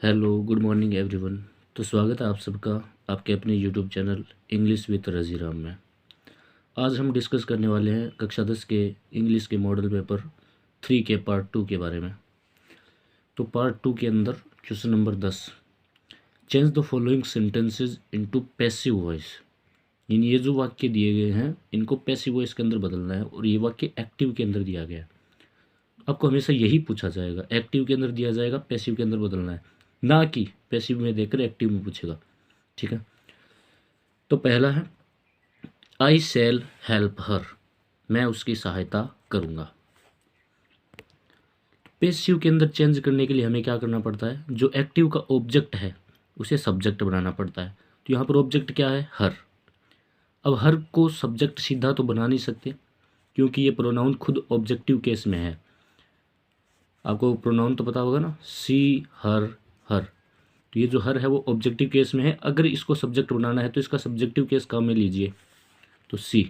Hello, good morning everyone. तो स्वागत है आप सबका आपके अपने यूट्यूब चैनल इंग्लिश विद रजीराम में। आज हम डिस्कस करने वाले हैं कक्षा 10 के इंग्लिश के मॉडल पेपर 3 के पार्ट 2 के बारे में। तो पार्ट 2 के अंदर question number 10, change the following sentences into passive voice. यानी ये जो वाक्य दिए गए हैं इनको पैसिव वॉइस के अंदर बदलना है और ये वाक्य एक्टिव के अंदर दिया गया है। आपको हमेशा यही पूछा जाएगा, एक्टिव के अंदर दिया जाएगा, पैसिव के अंदर बदलना है, ना कि पैसिव में देकर एक्टिव में पूछेगा। ठीक है। तो पहला है आई शैल हेल्प हर, मैं उसकी सहायता करूँगा। पैसिव के अंदर चेंज करने के लिए हमें क्या करना पड़ता है, जो एक्टिव का ऑब्जेक्ट है उसे सब्जेक्ट बनाना पड़ता है। तो यहाँ पर ऑब्जेक्ट क्या है, हर। अब हर को सब्जेक्ट सीधा तो बना नहीं सकते क्योंकि ये प्रोनाउन खुद ऑब्जेक्टिव केस में है। आपको प्रोनाउन तो पता होगा ना, सी, हर, हर। तो ये जो हर है वो ऑब्जेक्टिव केस में है। अगर इसको सब्जेक्ट बनाना है तो इसका सब्जेक्टिव केस काम में लीजिए, तो सी।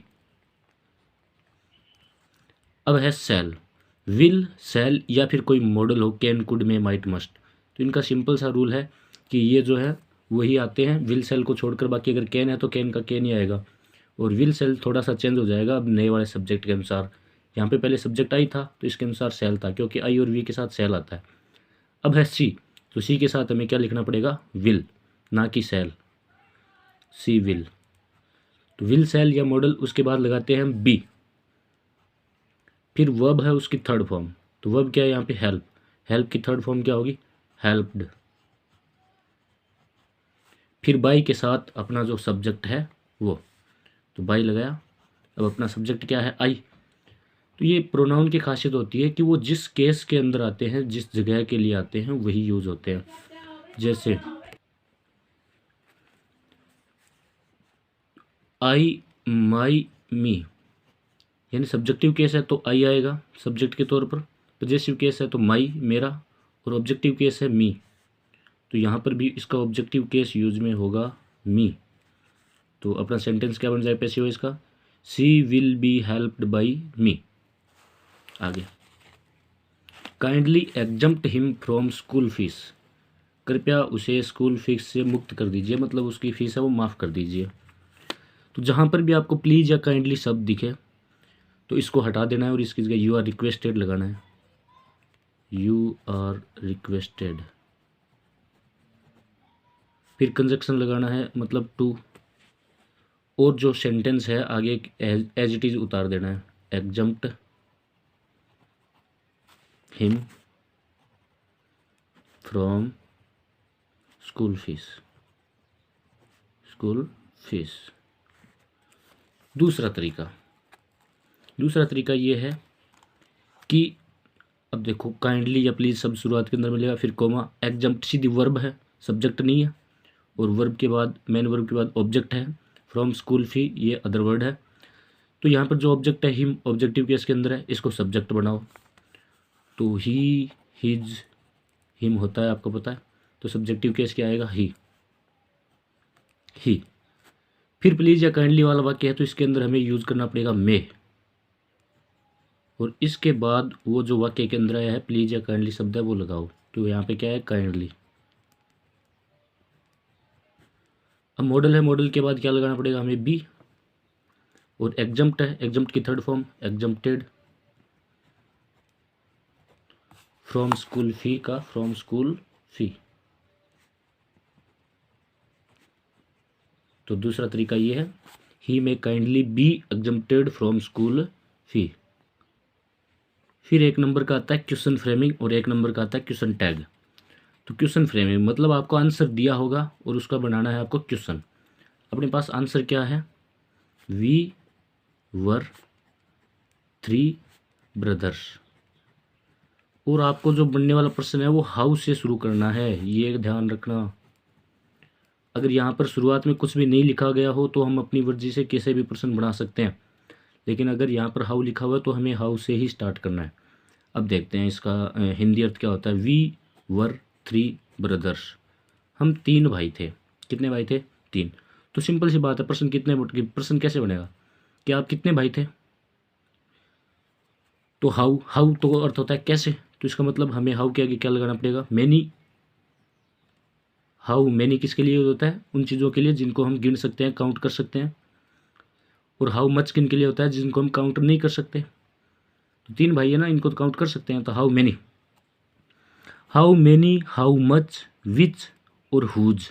अब है सेल, विल, सेल या फिर कोई मॉडल हो, can, could, may, might, must. तो इनका सिंपल सा रूल है कि ये जो है वही आते हैं विल सेल को छोड़कर। बाकी अगर कैन है तो कैन का कैन ही आएगा और विल सेल थोड़ा सा चेंज हो जाएगा अब नए वाले सब्जेक्ट के अनुसार। यहाँ पे पहले सब्जेक्ट आई था तो इसके अनुसार सेल था क्योंकि आई और वी के साथ सेल आता है। अब है सी, तो सी के साथ हमें क्या लिखना पड़ेगा, विल, ना कि सेल, सी विल। तो विल, सेल या मॉडल, उसके बाद लगाते हैं हम बी। फिर वर्ब है उसकी थर्ड फॉर्म, तो वर्ब क्या है यहाँ पे, हेल्प। हेल्प की थर्ड फॉर्म क्या होगी, हेल्प्ड। फिर बाई के साथ अपना जो सब्जेक्ट है वो, तो बाई लगाया। अब अपना सब्जेक्ट क्या है, आई। तो ये प्रोनाउन की खासियत होती है कि वो जिस केस के अंदर आते हैं, जिस जगह के लिए आते हैं वही यूज होते हैं। जैसे आई, माई, मी, यानी सब्जेक्टिव केस है तो आई आएगा सब्जेक्ट के तौर पर। पॉजेसिव केस है तो माई, मेरा, और ऑब्जेक्टिव केस है मी, तो यहाँ पर भी इसका ऑब्जेक्टिव केस यूज में होगा मी। तो अपना सेंटेंस क्या बन जाए पैसिव वॉइस का, सी विल बी हेल्प्ड बाई मी। आगे, kindly exempt him from school fees, कृपया उसे स्कूल फीस से मुक्त कर दीजिए, मतलब उसकी फीस है वो माफ़ कर दीजिए। तो जहाँ पर भी आपको प्लीज़ या काइंडली शब्द दिखे तो इसको हटा देना है और इसकी जगह यू आर रिक्वेस्टेड लगाना है, यू आर रिक्वेस्टेड। फिर कंजक्शन लगाना है, मतलब टू, और जो सेंटेंस है आगे एज इट इज़ उतार देना है, exempt him from school fees, school fees. दूसरा तरीका ये है कि अब देखो काइंडली या प्लीज़ सब शुरुआत के अंदर मिलेगा, फिर कोमा, एग्जम्प्ट सीधी वर्ब है, सब्जेक्ट नहीं है, और वर्ब के बाद, मेन वर्ब के बाद ऑब्जेक्ट है, फ्रॉम स्कूल फी ये अदर वर्ड है। तो यहाँ पर जो ऑब्जेक्ट है हिम, ऑब्जेक्टिव केस के अंदर है, इसको सब्जेक्ट बनाओ। तो ही, हिज, हिम होता है आपको पता है, तो सब्जेक्टिव केस क्या आएगा, ही। फिर प्लीज़ या काइंडली वाला वाक्य है तो इसके अंदर हमें यूज़ करना पड़ेगा मे, और इसके बाद वो जो वाक्य के अंदर आया है प्लीज़ या काइंडली शब्द है वो लगाओ। तो यहाँ पे क्या है, काइंडली। अब मॉडल है, मॉडल के बाद क्या लगाना पड़ेगा हमें, बी, और एग्जम्प्ट है, एग्जम्प्ट की third form exempted, from school fee का फ्रॉम स्कूल फी। तो दूसरा तरीका ये है, he may kindly be exempted from school fee. फिर एक नंबर का आता है क्वेश्चन फ्रेमिंग और एक नंबर का आता है क्वेश्चन टैग। तो क्वेश्चन फ्रेमिंग मतलब आपको आंसर दिया होगा और उसका बनाना है आपको क्वेश्चन। अपने पास आंसर क्या है, वी वर 3 ब्रदर्स, और आपको जो बनने वाला प्रश्न है वो हाउ से शुरू करना है, ये ध्यान रखना। अगर यहाँ पर शुरुआत में कुछ भी नहीं लिखा गया हो तो हम अपनी मर्जी से कैसे भी प्रश्न बना सकते हैं, लेकिन अगर यहाँ पर हाउ लिखा हुआ है तो हमें हाउ से ही स्टार्ट करना है। अब देखते हैं इसका हिंदी अर्थ क्या होता है, वी वर 3 ब्रदर्स, हम 3 भाई थे। कितने भाई थे, 3। तो सिंपल सी बात है, प्रश्न कैसे बनेगा कि आप कितने भाई थे। तो हाउ, हाउ तो अर्थ होता है कैसे, तो इसका मतलब हमें हाउ के आगे क्या लगाना पड़ेगा, मैनी हाउ मैनी किसके लिए यूज होता है? उन चीज़ों के लिए जिनको हम गिन सकते हैं, काउंट कर सकते हैं। और हाउ मच किन के लिए होता है? जिनको हम काउंट नहीं कर सकते। तो 3 भाई है ना, इनको तो काउंट कर सकते हैं। तो हाउ मैनी, हाउ मच, विच और हुज,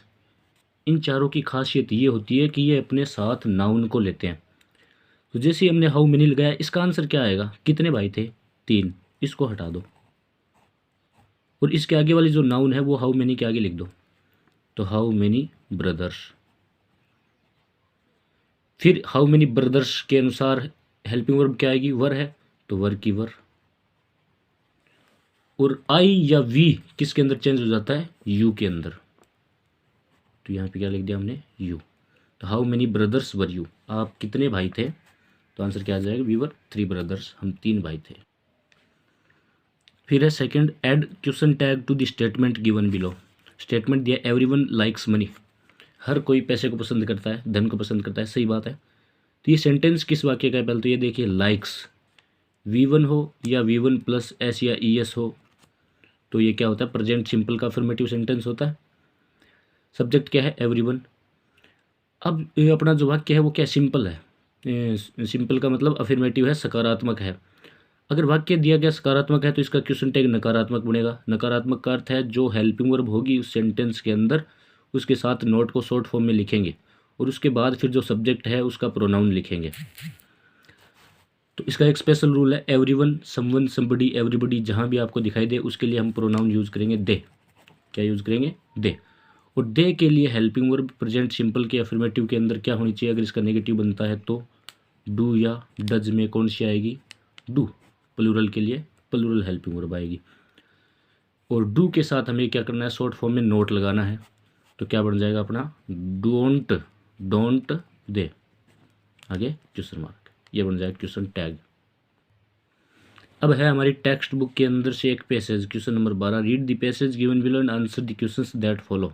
इन चारों की खासियत ये होती है कि ये अपने साथ नाउन को लेते हैं। तो जैसे ही हमने हाउ मेनी लगाया, इसका आंसर क्या आएगा? कितने भाई थे? 3। इसको हटा दो और इसके आगे वाली जो नाउन है वो हाउ मेनी के आगे लिख दो। तो हाउ मेनी ब्रदर्स। फिर हाउ मेनी ब्रदर्स के अनुसार हेल्पिंग वर्ब क्या आएगी? वर है, तो वर की वर। और आई या वी किसके अंदर चेंज हो जाता है? यू के अंदर। तो यहाँ पे क्या लिख दिया हमने? यू। तो how many brothers were you, आप कितने भाई थे? तो आंसर क्या आ जाएगा? वी वर 3 ब्रदर्स, हम 3 भाई थे। फिर है second, add question tag to the statement given below. Statement दिया एवरीवन लाइक्स मनी, हर कोई पैसे को पसंद करता है, धन को पसंद करता है, सही बात है। तो ये सेंटेंस किस वाक्य का है? पहले तो ये देखिए, लाइक्स V1 हो या V1 प्लस एस या ES हो, तो ये क्या होता है? प्रेजेंट सिंपल का अफर्मेटिव सेंटेंस होता है। सब्जेक्ट क्या है? एवरीवन। अब ये अपना जो वाक्य है वो क्या? सिंपल है। सिंपल का मतलब अफर्मेटिव है, सकारात्मक है। अगर वाक्य दिया गया सकारात्मक है तो इसका क्वेश्चन टैग नकारात्मक बनेगा। नकारात्मक का अर्थ है जो हेल्पिंग वर्ब होगी उस सेंटेंस के अंदर, उसके साथ नोट को शॉर्ट फॉर्म में लिखेंगे और उसके बाद फिर जो सब्जेक्ट है उसका प्रोनाउन लिखेंगे। तो इसका एक स्पेशल रूल है, एवरीवन, समवन, समबडी, एवरीबडी, जहाँ भी आपको दिखाई दे उसके लिए हम प्रोनाउन यूज़ करेंगे दे। क्या यूज़ करेंगे? दे। और दे के लिए हेल्पिंग वर्ब प्रेजेंट सिंपल के अफर्मेटिव के अंदर क्या होनी चाहिए? अगर इसका नेगेटिव बनता है तो डू या डज में कौन सी आएगी? डू। प्लूरल के लिए प्लूरल हेल्पिंग वर्ब आएगी। और डू के साथ हमें क्या करना है? शॉर्ट फॉर्म में नोट लगाना है। तो क्या बन जाएगा अपना? डोंट दे, आगे क्वेश्चन मार्क, ये बन जाएगा क्वेश्चन टैग। अब है हमारी टेक्स्ट बुक के अंदर से एक passage, question number 12, read the passage given below and answer the questions that follow.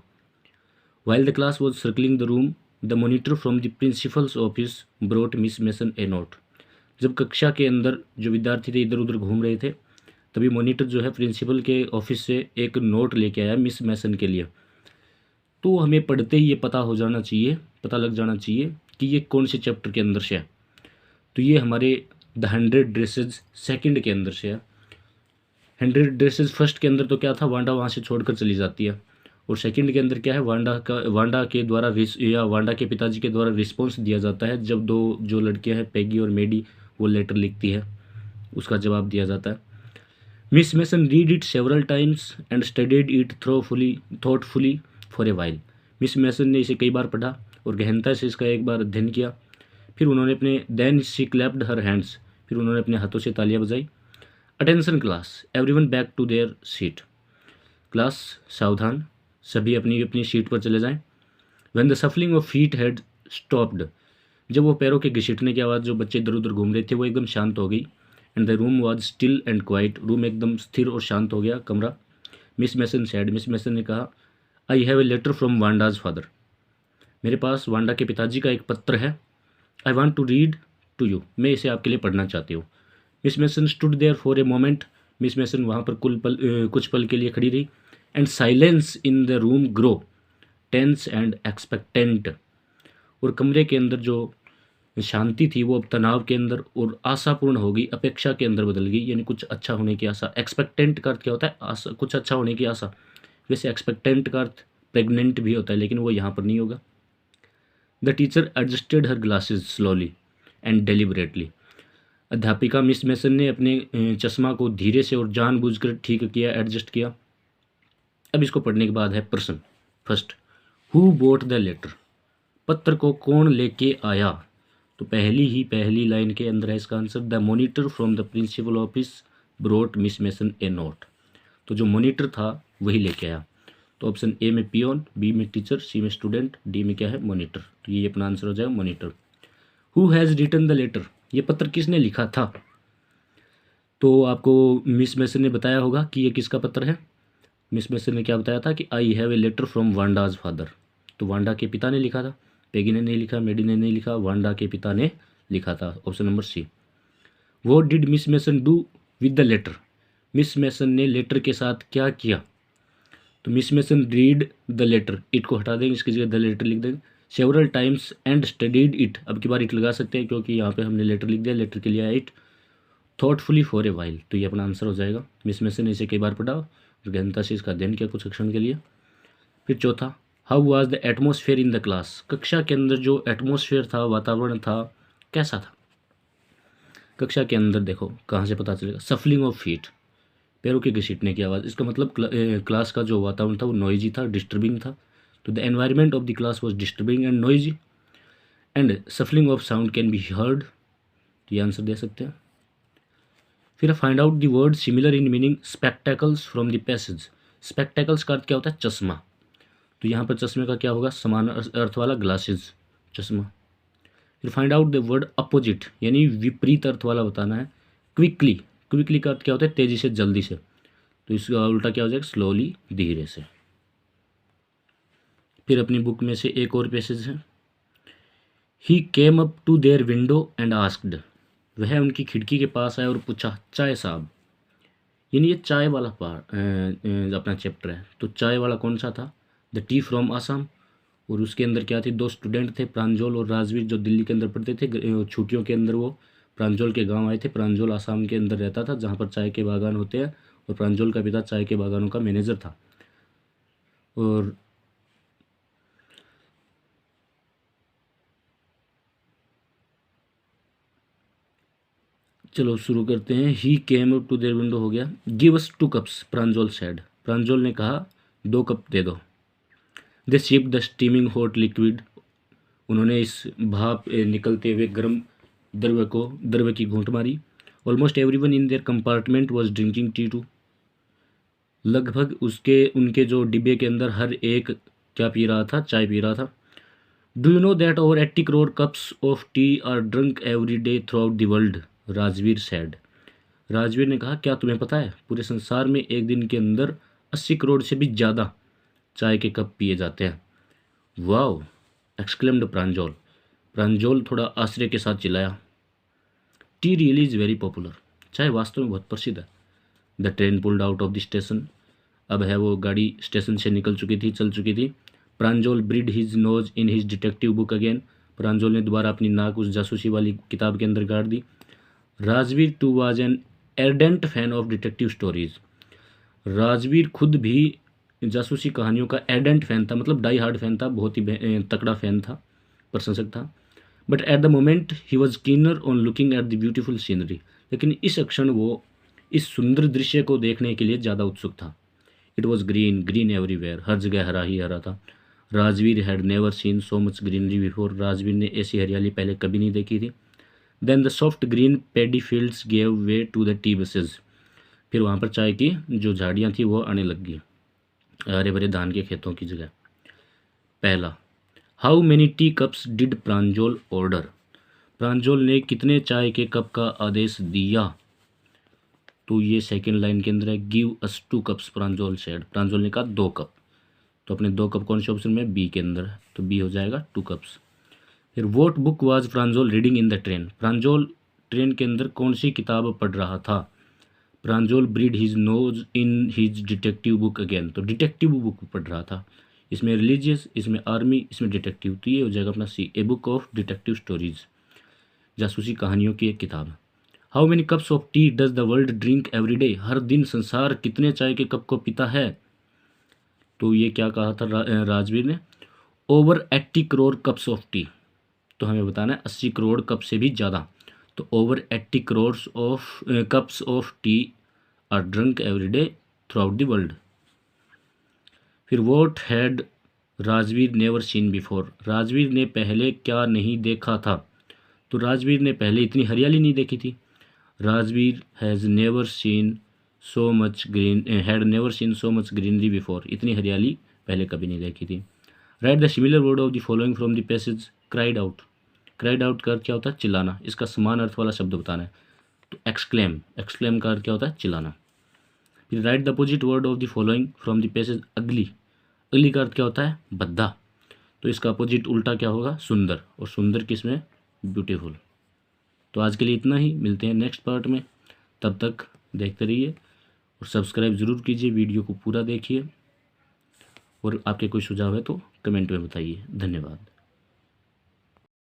While the class was circling the room, the monitor from the principles office brought miss mason A note. जब कक्षा के अंदर जो विद्यार्थी थे इधर उधर घूम रहे थे, तभी मॉनिटर जो है प्रिंसिपल के ऑफिस से एक नोट लेके आया मिस मैसन के लिए। तो हमें पढ़ते ही ये पता हो जाना चाहिए, पता लग जाना चाहिए कि ये कौन से चैप्टर के अंदर से है। तो ये हमारे द 100 ड्रेसेज सेकंड के अंदर से है। 100 ड्रेसेज फर्स्ट के अंदर तो क्या था? वांडा वहाँ से छोड़कर चली जाती है। और सेकंड के अंदर क्या है? वांडा के द्वारा वांडा के पिताजी के द्वारा रिस्पॉन्स दिया जाता है जब दो जो लड़कियां हैं पैगी और मेडी वो लेटर लिखती है, उसका जवाब दिया जाता है। Miss Mason read it several times and studied it thoughtfully for a while. Miss mason ने इसे कई बार पढ़ा और गहनता से इसका एक बार अध्ययन किया। फिर उन्होंने then she clapped her hands, फिर उन्होंने अपने हाथों से तालियां बजाई। Attention class, everyone back to their seat. Class सावधान, सभी अपनी अपनी सीट पर चले जाएं। When the shuffling of feet had stopped, जब वो पैरों के घसीटने की आवाज़, जो बच्चे इधर उधर घूम रहे थे, वो एकदम शांत हो गई। And the room was still and quiet, room एकदम स्थिर और शांत हो गया, कमरा। Miss Mason said, Miss Mason ने कहा, I have a letter from Wanda's father, मेरे पास वांडा के पिताजी का एक पत्र है। I want to read to you, मैं इसे आपके लिए पढ़ना चाहती हूँ। Miss Mason stood there for a moment, Miss Mason वहाँ पर कुछ पल के लिए खड़ी रही। And silence in the room grew tense and expectant, और कमरे के अंदर जो शांति थी वो अब तनाव के अंदर और आशापूर्ण हो गई, अपेक्षा के अंदर बदल गई, यानी कुछ अच्छा होने की आशा। एक्सपेक्टेंट का अर्थ क्या होता है? आशा, कुछ अच्छा होने की आशा। वैसे एक्सपेक्टेंट का अर्थ प्रेग्नेंट भी होता है, लेकिन वो यहाँ पर नहीं होगा। The teacher adjusted her glasses slowly and deliberately, अध्यापिका मिस मैसन ने अपने चश्मा को धीरे से और जानबूझकर ठीक किया, एडजस्ट किया। अब इसको पढ़ने के बाद है प्रश्न। First, who bought the letter, पत्र को कौन लेके आया? तो पहली लाइन के अंदर है इसका answer, the monitor from the principal office brought Miss Mason a note. तो जो मॉनिटर था वही लेके आया। तो ऑप्शन ए में पियोन, बी में टीचर, सी में स्टूडेंट, डी में क्या है? मॉनिटर। तो ये अपना आंसर हो जाएगा monitor. Who has written the letter, ये पत्र किसने लिखा था? तो आपको मिस मैसन ने बताया होगा कि ये किसका पत्र है। मिस मैसन ने क्या बताया था कि I have a letter from Wanda's father, तो वांडा के पिता ने लिखा था। पेगी ने नहीं लिखा, मेडी ने नहीं लिखा, वांडा के पिता ने लिखा था, option number C. What did Miss Mason do with the letter, Miss Mason ने लेटर के साथ क्या किया? तो Miss Mason read the letter, it को हटा देंगे, इसकी जगह द लेटर लिख देंगे। Several times and studied it, अब की बार इट लगा सकते हैं क्योंकि यहाँ पे हमने लेटर लिख दिया, लेटर के लिए it. Thoughtfully for a while, तो ये अपना आंसर हो जाएगा। मिस मेसन ने इसे कई बार पढ़ा और गहनता से इसका अध्ययन किया कुछ क्षण के लिए। फिर चौथा, how was the atmosphere in the class, कक्षा के अंदर जो एटमोसफेयर था, वातावरण था, कैसा था। कक्षा के अंदर देखो कहाँ से पता चलेगा, सफलिंग ऑफ फीट, पैरों के घसीटने की आवाज़, इसका मतलब क्लास का जो वातावरण था वो नॉइजी था, डिस्टर्बिंग था। तो the environment of the class was disturbing and noisy and सफलिंग of sound can be heard, तो ये आंसर दे सकते हैं। फिर find out the word similar in meaning spectacles from the passage, spectacles का अर्थ क्या होता है, चश्मा, तो यहाँ पर चश्मे का क्या होगा, समान अर्थ वाला ग्लासेस, चश्मा। फिर find out the word opposite, यानी विपरीत अर्थ वाला बताना है। क्विकली, क्विकली का अर्थ क्या होता है, तेजी से, जल्दी से, तो इसका उल्टा क्या हो जाएगा, स्लोली, धीरे से। फिर अपनी बुक में से एक और पैसेज है, he came up to their window and asked, वह उनकी खिड़की के पास आया और पूछा, चाय साहब, यानी ये चाय वाला अपना चैप्टर है। तो चाय वाला कौन सा था, द टी फ्रॉम आसाम, और उसके अंदर क्या थी, दो स्टूडेंट थे, प्रांजल और राजवीर, जो दिल्ली के अंदर पढ़ते थे। छुट्टियों के अंदर वो प्रांजल के गांव आए थे। प्रांजल आसाम के अंदर रहता था जहाँ पर चाय के बागान होते हैं, और प्रांजल का पिता चाय के बागानों का मैनेजर था। और चलो शुरू करते हैं। He came up to their window हो गया। Give us 2 cups, Pranjal said, Pranjal ने कहा 2 कप दे दो। They sip the steaming hot liquid, उन्होंने इस भाप निकलते हुए गर्म द्रव्य की घूंट मारी। Almost everyone in their compartment was drinking tea too, लगभग उनके जो डिब्बे के अंदर हर एक क्या पी रहा था, चाय पी रहा था। Do you know that over 80 crore cups of tea are drunk every day throughout the world, Rajveer sad, Rajveer ने कहा, क्या तुम्हें पता है पूरे संसार में एक दिन के अंदर 80 करोड़ से भी ज़्यादा चाय के कप पिए जाते हैं। वाओ, एक्सक्लेम्ड प्रांजल, प्रांजल थोड़ा आश्चर्य के साथ चिल्लाया। T really is very popular, चाय वास्तव में बहुत प्रसिद्ध है। The train pulled out of the station, अब है वो गाड़ी स्टेशन से निकल चुकी थी, चल चुकी थी। Pranjal buried his nose in his detective book again, Pranjal ने दोबारा अपनी नाक उस जासूसी वाली किताब के अंदर गाड़ दी। Rajveer too was an ardent fan of detective stories, Rajveer खुद भी जासूसी कहानियों का एर्डेंट फैन था, मतलब डाई हार्ड फैन था, बहुत ही तकड़ा फैन था, प्रशंसक था। But at the moment he was keener on looking at the beautiful scenery, लेकिन इस क्षण वो इस सुंदर दृश्य को देखने के लिए ज़्यादा उत्सुक था। It was green, green everywhere, हर जगह हरा ही हरा था। Rajveer had never seen so much greenery before, Rajveer ने ऐसी हरियाली पहले कभी नहीं देखी थी। Then the soft green paddy fields gave way to the tea bushes, फिर वहाँ पर चाय की जो झाड़ियाँ थी वो आने लग गई, हरे भरे धान के खेतों की जगह। पहला, how many tea cups did Pranjal order, Pranjal ने कितने चाय के कप का आदेश दिया, तो ये सेकंड लाइन के अंदर है, give us 2 cups Pranjal said, Pranjal ने कहा 2 कप, तो अपने 2 कप कौन से ऑप्शन में, बी के अंदर है, तो बी हो जाएगा 2 कप्स। फिर what book was Pranjal reading in the train, Pranjal train के अंदर कौन सी किताब पढ़ रहा था। Pranjal buried his nose in his detective book again, तो डिटेक्टिव बुक पढ़ रहा था, इसमें रिलीजियस, इसमें आर्मी, इसमें डिटेक्टिव, तो ये हो जाएगा अपना C, a book of detective stories, जासूसी कहानियों की एक किताब। How many cups of tea does the world drink every day, हर दिन संसार कितने चाय के कप को पीता है, तो ये क्या कहा था राजवीर ने, over 80 crore cups of T, तो हमें बताना है 80 करोड़ कप से भी ज़्यादा, तो over 80 crore of cups of tea are drunk every day throughout the world. फिर what had Rajveer never seen before, Rajveer ने पहले क्या नहीं देखा था, तो राजवीर ने पहले इतनी हरियाली नहीं देखी थी। Rajveer has never seen so much green, had never seen so much greenery before, इतनी हरियाली पहले कभी नहीं देखी थी। Right the similar word of the following from the passage, cried out, cried out का अर्थ क्या होता है, चिल्लाना, इसका समान अर्थ वाला शब्द बताना है, तो एक्सक्लेम, एक्सक्लेम का अर्थ क्या होता है, चिल्लाना। फिर right the opposite word of the following from the passage, अगली, अगली का अर्थ क्या होता है, भद्दा, तो इसका अपोजिट उल्टा क्या होगा, सुंदर, और सुंदर किस में, ब्यूटीफुल। तो आज के लिए इतना ही, मिलते हैं नेक्स्ट पार्ट में, तब तक देखते रहिए और सब्सक्राइब ज़रूर कीजिए, वीडियो को पूरा देखिए। और आपके कोई सुझाव है तो कमेंट में बताइए। धन्यवाद।